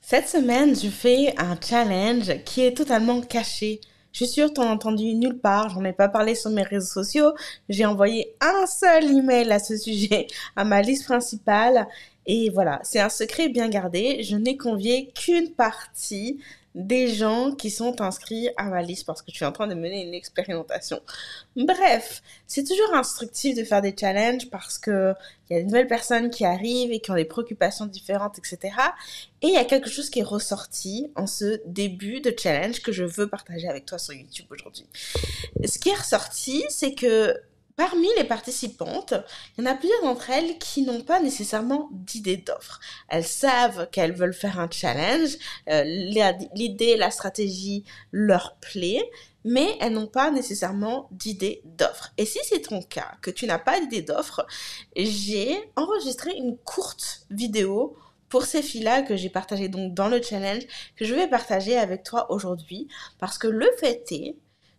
Cette semaine, je fais un challenge qui est totalement caché. Je suis sûre que t'en as entendu nulle part, j'en ai pas parlé sur mes réseaux sociaux. J'ai envoyé un seul email à ce sujet à ma liste principale. Et voilà, c'est un secret bien gardé. Je n'ai convié qu'une partie des gens qui sont inscrits à ma liste parce que je suis en train de mener une expérimentation. Bref, c'est toujours instructif de faire des challenges parce que il y a de nouvelles personnes qui arrivent et qui ont des préoccupations différentes, etc. Et il y a quelque chose qui est ressorti en ce début de challenge que je veux partager avec toi sur YouTube aujourd'hui. Ce qui est ressorti, c'est que parmi les participantes, il y en a plusieurs d'entre elles qui n'ont pas nécessairement d'idée d'offre. Elles savent qu'elles veulent faire un challenge, l'idée, la stratégie leur plaît, mais elles n'ont pas nécessairement d'idée d'offre. Et si c'est ton cas, que tu n'as pas d'idée d'offre, j'ai enregistré une courte vidéo pour ces filles-là que j'ai partagé donc dans le challenge, que je vais partager avec toi aujourd'hui, parce que le fait est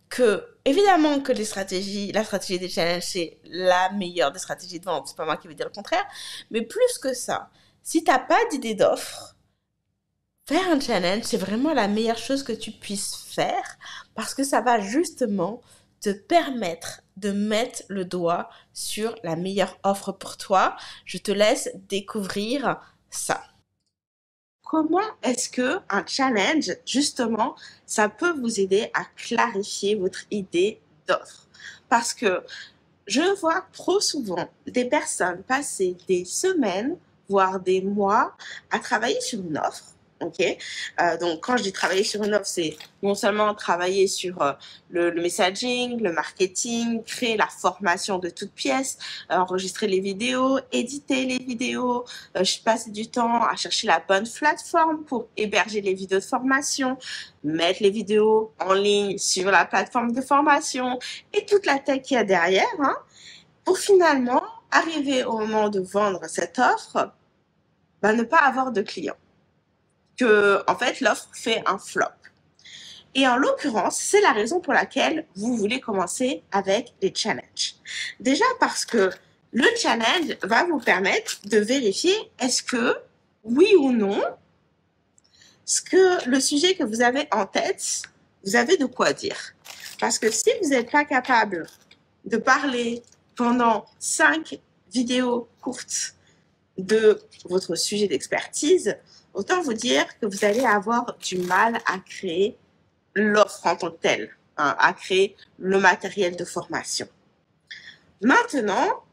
que, évidemment que la stratégie des challenges, c'est la meilleure des stratégies de vente, c'est pas moi qui vais dire le contraire, mais plus que ça, si t'as pas d'idée d'offre, faire un challenge, c'est vraiment la meilleure chose que tu puisses faire, parce que ça va justement te permettre de mettre le doigt sur la meilleure offre pour toi. Je te laisse découvrir ça. Comment est-ce que un challenge, justement, ça peut vous aider à clarifier votre idée d'offre? Parce que je vois trop souvent des personnes passer des semaines, voire des mois, à travailler sur une offre. Ok, donc quand je dis travailler sur une offre, c'est non seulement travailler sur le messaging, le marketing, créer la formation de toutes pièces, enregistrer les vidéos, éditer les vidéos. Je passe du temps à chercher la bonne plateforme pour héberger les vidéos de formation, mettre les vidéos en ligne sur la plateforme de formation et toute la tech qu'il y a derrière, hein, pour finalement arriver au moment de vendre cette offre, ne pas avoir de clients. Que, en fait, l'offre fait un flop. Et en l'occurrence, c'est la raison pour laquelle vous voulez commencer avec les challenges. Déjà parce que le challenge va vous permettre de vérifier est-ce que, oui ou non, ce que le sujet que vous avez en tête, vous avez de quoi dire. Parce que si vous n'êtes pas capable de parler pendant 5 vidéos courtes de votre sujet d'expertise, autant vous dire que vous allez avoir du mal à créer l'offre en tant que telle, hein, à créer le matériel de formation. Maintenant,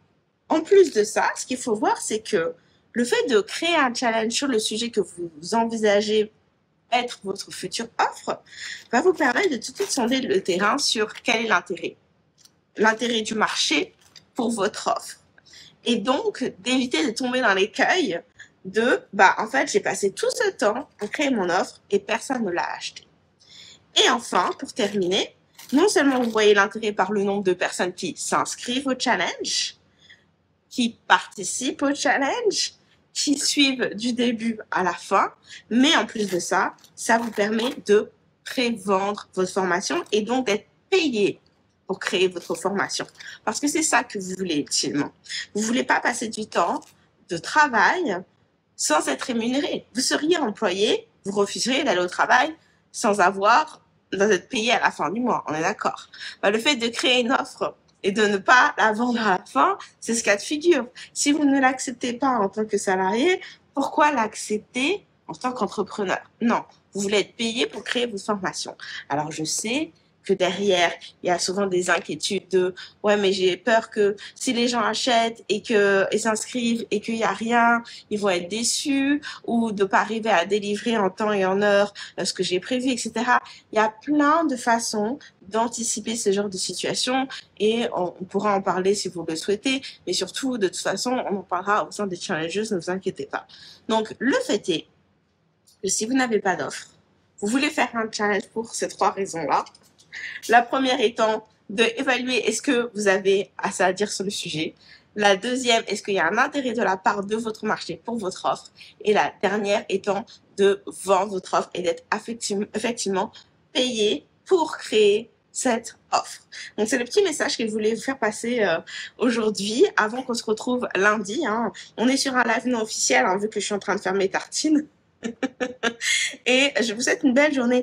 en plus de ça, ce qu'il faut voir, c'est que le fait de créer un challenge sur le sujet que vous envisagez être votre future offre va vous permettre de tout de suite sonder le terrain sur quel est l'intérêt du marché pour votre offre. Et donc, d'éviter de tomber dans l'écueil de, en fait, j'ai passé tout ce temps à créer mon offre et personne ne l'a acheté. Et enfin, pour terminer, non seulement vous voyez l'intérêt par le nombre de personnes qui s'inscrivent au challenge, qui participent au challenge, qui suivent du début à la fin, mais en plus de ça, ça vous permet de pré-vendre votre formation et donc d'être payé pour créer votre formation. Parce que c'est ça que vous voulez ultimement. Vous voulez pas passer du temps de travail sans être rémunéré. Vous seriez employé, vous refuseriez d'aller au travail sans être payé à la fin du mois. On est d'accord. Le fait de créer une offre et de ne pas la vendre à la fin, c'est ce cas de figure. Si vous ne l'acceptez pas en tant que salarié, pourquoi l'accepter en tant qu'entrepreneur? Non, vous voulez être payé pour créer votre formation. Alors je sais que derrière, il y a souvent des inquiétudes de ouais, mais j'ai peur que si les gens achètent et s'inscrivent et qu'il y a rien, ils vont être déçus ou de pas arriver à délivrer en temps et en heure ce que j'ai prévu, etc. Il y a plein de façons d'anticiper ce genre de situation et on pourra en parler si vous le souhaitez, mais surtout, de toute façon, on en parlera au sein des challenges, ne vous inquiétez pas. Donc, le fait est que si vous n'avez pas d'offre, vous voulez faire un challenge pour ces 3 raisons-là. La première étant d'évaluer est-ce que vous avez assez à dire sur le sujet. La deuxième, est-ce qu'il y a un intérêt de la part de votre marché pour votre offre. Et la dernière étant de vendre votre offre et d'être effectivement payé pour créer cette offre. Donc, c'est le petit message que je voulais vous faire passer aujourd'hui avant qu'on se retrouve lundi. Hein. On est sur un live non officiel, hein, vu que je suis en train de faire mes tartines. et je vous souhaite une belle journée.